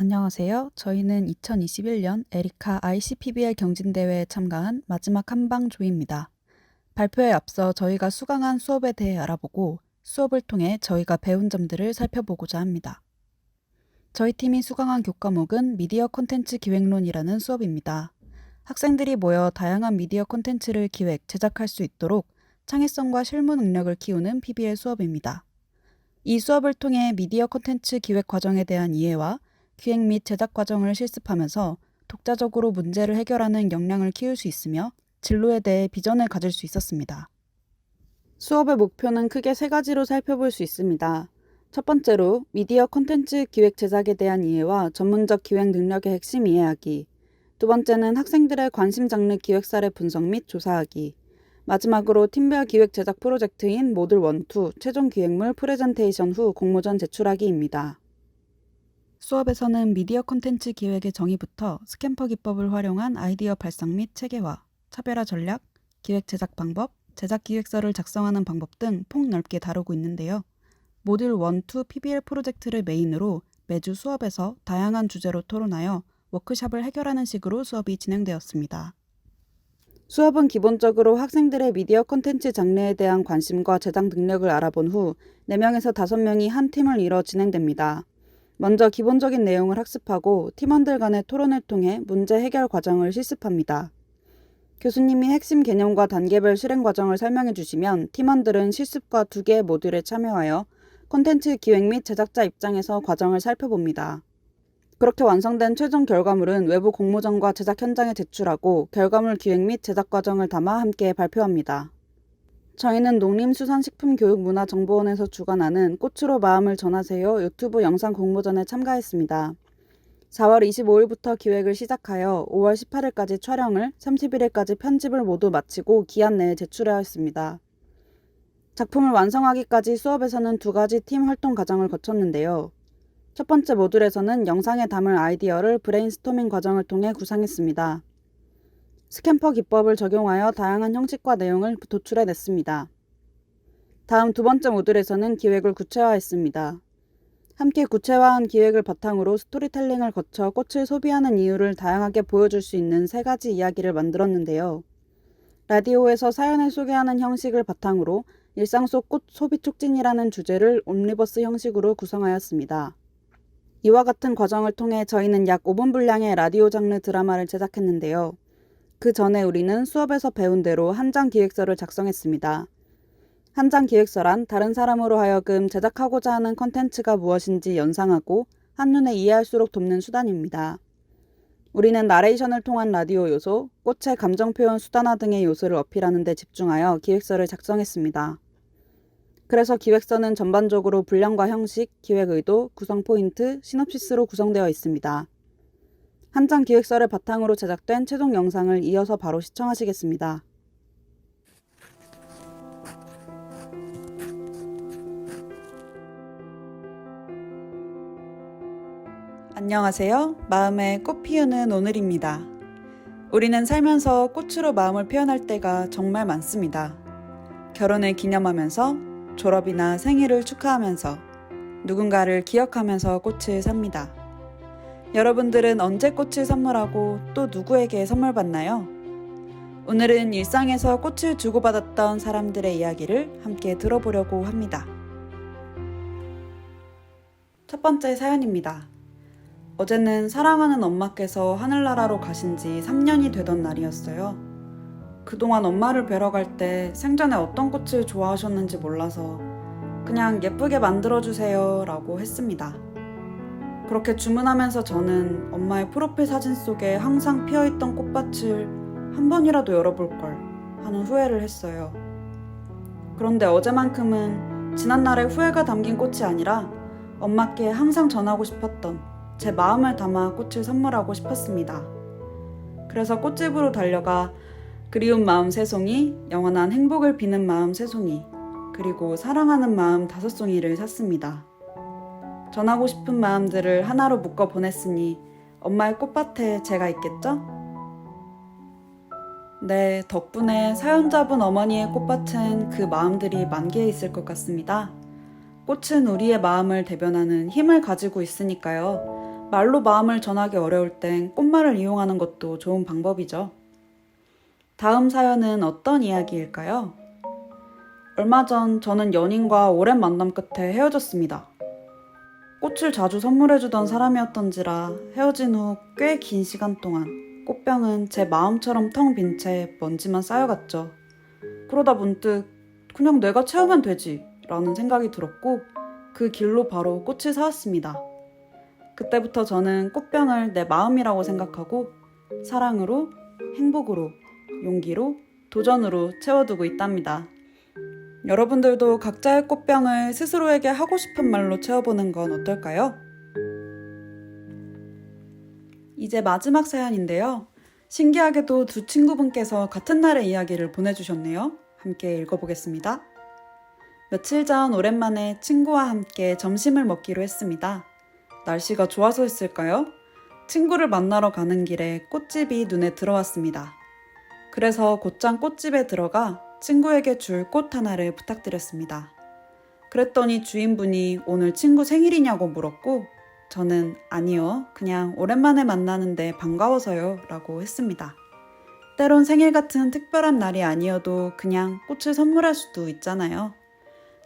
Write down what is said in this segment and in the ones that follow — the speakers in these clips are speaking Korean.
안녕하세요. 저희는 2021년 에리카 ICPBL 경진대회에 참가한 마지막 한방 조입니다. 발표에 앞서 저희가 수강한 수업에 대해 알아보고 수업을 통해 저희가 배운 점들을 살펴보고자 합니다. 저희 팀이 수강한 교과목은 미디어 콘텐츠 기획론이라는 수업입니다. 학생들이 모여 다양한 미디어 콘텐츠를 기획, 제작할 수 있도록 창의성과 실무 능력을 키우는 PBL 수업입니다. 이 수업을 통해 미디어 콘텐츠 기획 과정에 대한 이해와 기획 및 제작 과정을 실습하면서 독자적으로 문제를 해결하는 역량을 키울 수 있으며 진로에 대해 비전을 가질 수 있었습니다. 수업의 목표는 크게 세 가지로 살펴볼 수 있습니다. 첫 번째로 미디어 콘텐츠 기획 제작에 대한 이해와 전문적 기획 능력의 핵심 이해하기. 두 번째는 학생들의 관심 장르 기획 사례 분석 및 조사하기. 마지막으로 팀별 기획 제작 프로젝트인 모듈 1, 2 최종 기획물 프레젠테이션 후 공모전 제출하기입니다. 수업에서는 미디어 콘텐츠 기획의 정의부터 스캠퍼 기법을 활용한 아이디어 발상 및 체계화, 차별화 전략, 기획 제작 방법, 제작 기획서를 작성하는 방법 등 폭넓게 다루고 있는데요. 모듈 1, 2 PBL 프로젝트를 메인으로 매주 수업에서 다양한 주제로 토론하여 워크숍을 해결하는 식으로 수업이 진행되었습니다. 수업은 기본적으로 학생들의 미디어 콘텐츠 장르에 대한 관심과 제작 능력을 알아본 후 4명에서 5명이 한 팀을 이뤄 진행됩니다. 먼저 기본적인 내용을 학습하고 팀원들 간의 토론을 통해 문제 해결 과정을 실습합니다. 교수님이 핵심 개념과 단계별 실행 과정을 설명해 주시면 팀원들은 실습과 2개의 모듈에 참여하여 콘텐츠 기획 및 제작자 입장에서 과정을 살펴봅니다. 그렇게 완성된 최종 결과물은 외부 공모전과 제작 현장에 제출하고 결과물 기획 및 제작 과정을 담아 함께 발표합니다. 저희는 농림수산식품교육문화정보원에서 주관하는 꽃으로 마음을 전하세요 유튜브 영상 공모전에 참가했습니다. 4월 25일부터 기획을 시작하여 5월 18일까지 촬영을, 31일까지 편집을 모두 마치고 기한 내에 제출해야 했습니다. 작품을 완성하기까지 수업에서는 2가지 팀 활동 과정을 거쳤는데요. 첫 번째 모듈에서는 영상에 담을 아이디어를 브레인스토밍 과정을 통해 구상했습니다. 스캠퍼 기법을 적용하여 다양한 형식과 내용을 도출해냈습니다. 다음 두 번째 모듈에서는 기획을 구체화했습니다. 함께 구체화한 기획을 바탕으로 스토리텔링을 거쳐 꽃을 소비하는 이유를 다양하게 보여줄 수 있는 3가지 이야기를 만들었는데요. 라디오에서 사연을 소개하는 형식을 바탕으로 일상 속 꽃 소비 촉진이라는 주제를 옴니버스 형식으로 구성하였습니다. 이와 같은 과정을 통해 저희는 약 5분 분량의 라디오 장르 드라마를 제작했는데요. 그 전에 우리는 수업에서 배운 대로 한 장 기획서를 작성했습니다. 한 장 기획서란 다른 사람으로 하여금 제작하고자 하는 컨텐츠가 무엇인지 연상하고 한눈에 이해할수록 돕는 수단입니다. 우리는 나레이션을 통한 라디오 요소, 꽃의 감정 표현 수단화 등의 요소를 어필하는 데 집중하여 기획서를 작성했습니다. 그래서 기획서는 전반적으로 분량과 형식, 기획 의도, 구성 포인트, 시놉시스로 구성되어 있습니다. 한 장 기획서를 바탕으로 제작된 최종 영상을 이어서 바로 시청하시겠습니다. 안녕하세요. 마음에 꽃 피우는 오늘입니다. 우리는 살면서 꽃으로 마음을 표현할 때가 정말 많습니다. 결혼을 기념하면서, 졸업이나 생일을 축하하면서, 누군가를 기억하면서 꽃을 삽니다. 여러분들은 언제 꽃을 선물하고 또 누구에게 선물 받나요? 오늘은 일상에서 꽃을 주고받았던 사람들의 이야기를 함께 들어보려고 합니다. 첫 번째 사연입니다. 어제는 사랑하는 엄마께서 하늘나라로 가신 지 3년이 되던 날이었어요. 그동안 엄마를 뵈러 갈 때 생전에 어떤 꽃을 좋아하셨는지 몰라서 그냥 예쁘게 만들어주세요 라고 했습니다. 그렇게 주문하면서 저는 엄마의 프로필 사진 속에 항상 피어있던 꽃밭을 한 번이라도 열어볼 걸 하는 후회를 했어요. 그런데 어제만큼은 지난날의 후회가 담긴 꽃이 아니라 엄마께 항상 전하고 싶었던 제 마음을 담아 꽃을 선물하고 싶었습니다. 그래서 꽃집으로 달려가 그리운 마음 3송이, 영원한 행복을 비는 마음 3송이, 그리고 사랑하는 마음 5송이를 샀습니다. 전하고 싶은 마음들을 하나로 묶어 보냈으니 엄마의 꽃밭에 제가 있겠죠? 네, 덕분에 사연자분 어머니의 꽃밭은 그 마음들이 만개해 있을 것 같습니다. 꽃은 우리의 마음을 대변하는 힘을 가지고 있으니까요. 말로 마음을 전하기 어려울 땐 꽃말을 이용하는 것도 좋은 방법이죠. 다음 사연은 어떤 이야기일까요? 얼마 전 저는 연인과 오랜 만남 끝에 헤어졌습니다. 꽃을 자주 선물해주던 사람이었던지라 헤어진 후 꽤 긴 시간 동안 꽃병은 제 마음처럼 텅 빈 채 먼지만 쌓여갔죠. 그러다 문득 그냥 내가 채우면 되지 라는 생각이 들었고 그 길로 바로 꽃을 사왔습니다. 그때부터 저는 꽃병을 내 마음이라고 생각하고 사랑으로, 행복으로, 용기로, 도전으로 채워두고 있답니다. 여러분들도 각자의 꽃병을 스스로에게 하고 싶은 말로 채워보는 건 어떨까요? 이제 마지막 사연인데요. 신기하게도 두 친구분께서 같은 날의 이야기를 보내주셨네요. 함께 읽어보겠습니다. 며칠 전 오랜만에 친구와 함께 점심을 먹기로 했습니다. 날씨가 좋아서였을까요? 친구를 만나러 가는 길에 꽃집이 눈에 들어왔습니다. 그래서 곧장 꽃집에 들어가 친구에게 줄 꽃 하나를 부탁드렸습니다. 그랬더니 주인분이 오늘 친구 생일이냐고 물었고 저는 아니요, 그냥 오랜만에 만나는데 반가워서요 라고 했습니다. 때론 생일 같은 특별한 날이 아니어도 그냥 꽃을 선물할 수도 있잖아요.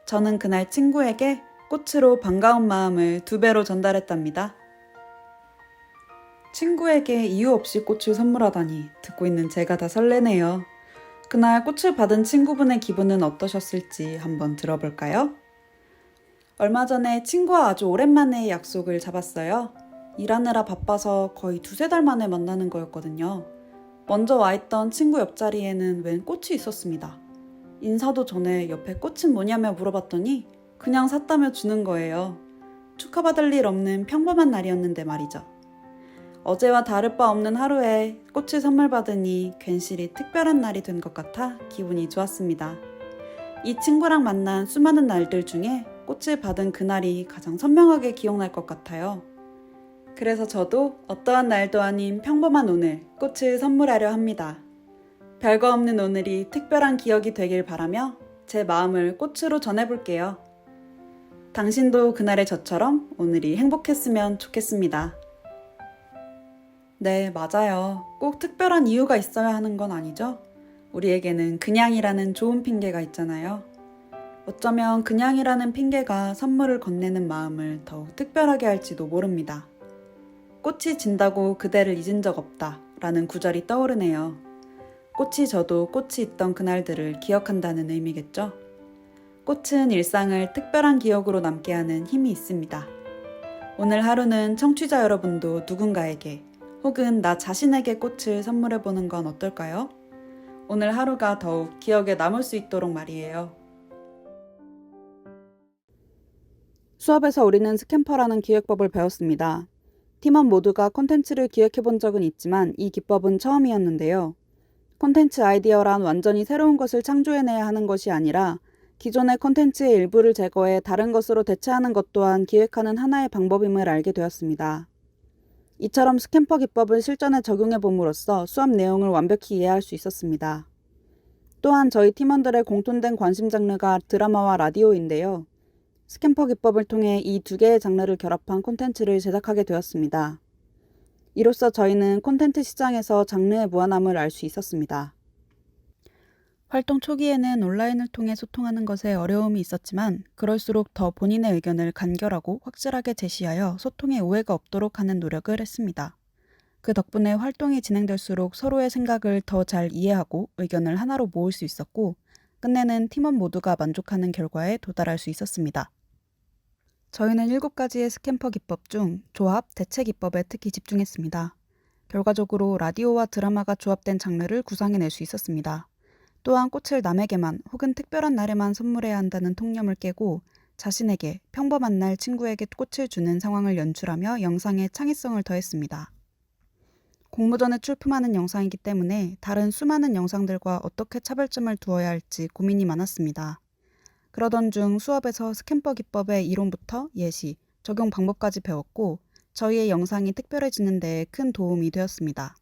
저는 그날 친구에게 꽃으로 반가운 마음을 2배로 전달했답니다. 친구에게 이유 없이 꽃을 선물하다니 듣고 있는 제가 다 설레네요. 그날 꽃을 받은 친구분의 기분은 어떠셨을지 한번 들어볼까요? 얼마 전에 친구와 아주 오랜만에 약속을 잡았어요. 일하느라 바빠서 거의 2-3달 만에 만나는 거였거든요. 먼저 와있던 친구 옆자리에는 웬 꽃이 있었습니다. 인사도 전에 옆에 꽃은 뭐냐며 물어봤더니 그냥 샀다며 주는 거예요. 축하받을 일 없는 평범한 날이었는데 말이죠. 어제와 다를 바 없는 하루에 꽃을 선물 받으니 괜시리 특별한 날이 된 것 같아 기분이 좋았습니다. 이 친구랑 만난 수많은 날들 중에 꽃을 받은 그날이 가장 선명하게 기억날 것 같아요. 그래서 저도 어떠한 날도 아닌 평범한 오늘 꽃을 선물하려 합니다. 별거 없는 오늘이 특별한 기억이 되길 바라며 제 마음을 꽃으로 전해볼게요. 당신도 그날의 저처럼 오늘이 행복했으면 좋겠습니다. 네, 맞아요. 꼭 특별한 이유가 있어야 하는 건 아니죠? 우리에게는 그냥이라는 좋은 핑계가 있잖아요. 어쩌면 그냥이라는 핑계가 선물을 건네는 마음을 더욱 특별하게 할지도 모릅니다. 꽃이 진다고 그대를 잊은 적 없다 라는 구절이 떠오르네요. 꽃이 져도 꽃이 있던 그날들을 기억한다는 의미겠죠? 꽃은 일상을 특별한 기억으로 남게 하는 힘이 있습니다. 오늘 하루는 청취자 여러분도 누군가에게 혹은 나 자신에게 꽃을 선물해보는 건 어떨까요? 오늘 하루가 더욱 기억에 남을 수 있도록 말이에요. 수업에서 우리는 스캠퍼라는 기획법을 배웠습니다. 팀원 모두가 콘텐츠를 기획해본 적은 있지만 이 기법은 처음이었는데요. 콘텐츠 아이디어란 완전히 새로운 것을 창조해내야 하는 것이 아니라 기존의 콘텐츠의 일부를 제거해 다른 것으로 대체하는 것 또한 기획하는 하나의 방법임을 알게 되었습니다. 이처럼 스캠퍼 기법을 실전에 적용해 봄으로써 수업 내용을 완벽히 이해할 수 있었습니다. 또한 저희 팀원들의 공통된 관심 장르가 드라마와 라디오인데요. 스캠퍼 기법을 통해 이 2개의 장르를 결합한 콘텐츠를 제작하게 되었습니다. 이로써 저희는 콘텐츠 시장에서 장르의 무한함을 알 수 있었습니다. 활동 초기에는 온라인을 통해 소통하는 것에 어려움이 있었지만 그럴수록 더 본인의 의견을 간결하고 확실하게 제시하여 소통에 오해가 없도록 하는 노력을 했습니다. 그 덕분에 활동이 진행될수록 서로의 생각을 더 잘 이해하고 의견을 하나로 모을 수 있었고 끝내는 팀원 모두가 만족하는 결과에 도달할 수 있었습니다. 저희는 7가지의 스캠퍼 기법 중 조합, 대체 기법에 특히 집중했습니다. 결과적으로 라디오와 드라마가 조합된 장르를 구상해낼 수 있었습니다. 또한 꽃을 남에게만 혹은 특별한 날에만 선물해야 한다는 통념을 깨고 자신에게 평범한 날 친구에게 꽃을 주는 상황을 연출하며 영상에 창의성을 더했습니다. 공모전에 출품하는 영상이기 때문에 다른 수많은 영상들과 어떻게 차별점을 두어야 할지 고민이 많았습니다. 그러던 중 수업에서 스캠퍼 기법의 이론부터 예시, 적용 방법까지 배웠고 저희의 영상이 특별해지는 데에 큰 도움이 되었습니다.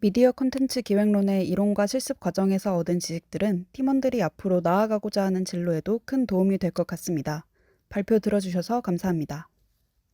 미디어 콘텐츠 기획론의 이론과 실습 과정에서 얻은 지식들은 팀원들이 앞으로 나아가고자 하는 진로에도 큰 도움이 될 것 같습니다. 발표 들어주셔서 감사합니다.